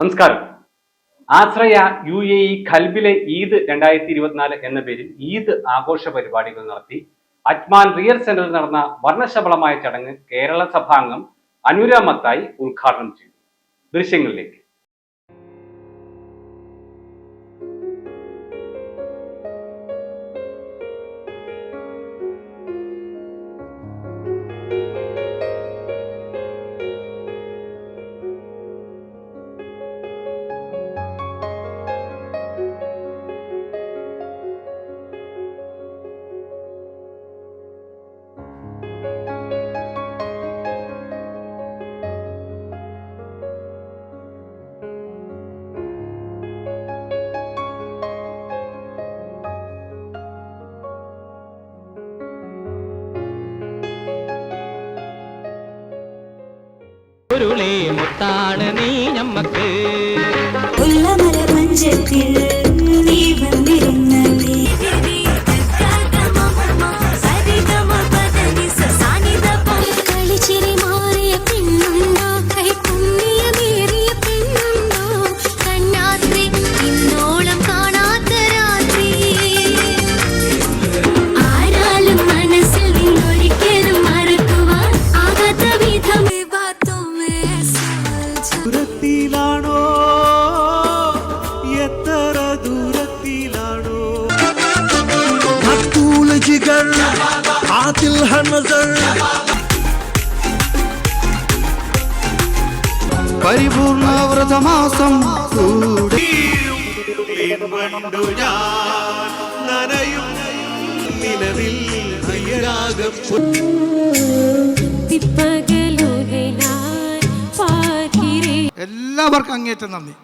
നമസ്കാരം. ആശ്രയ UAE ഖൽബിലെ ഈദ് 2024 എന്ന പേരിൽ ഈദ് ആഘോഷ പരിപാടികൾ നടത്തി. അജ്മാൻ റിയർ സെന്ററിൽ നടന്ന വർണ്ണശബളമായ ചടങ്ങ് കേരള സഭാംഗം അനുര മത്തായി ഉദ്ഘാടനം ചെയ്തു. ദൃശ്യങ്ങളിലേക്ക്. ഉരുളേ മുത്താണ് നീ നമ്മക്ക് നീ വന്നിരുന്നേ കളിച്ചിരി മാറിയ പെണ്ണുണ്ടോ കൈ പുണ്യമേറിയ പെണ്ണുണ്ടോ കണ്ണാത്രി ഇന്നോളം കാണാത്ത രാത്രി ആരാലും മനസ്സിൽ നിന്നൊരിക്കലും മറക്കുവാൻ ആകാത്ത വിധം ദൂരത്തിലാണോ എത്ര ദൂരത്തിലാണോ മത്തൂലജികൾ ആതിൽ ഹനസർ പരിപൂർണ വ്രതമാസം നനയും നിലവിൽ എല്ലാവർക്കും അങ്ങേറ്റം നന്ദി.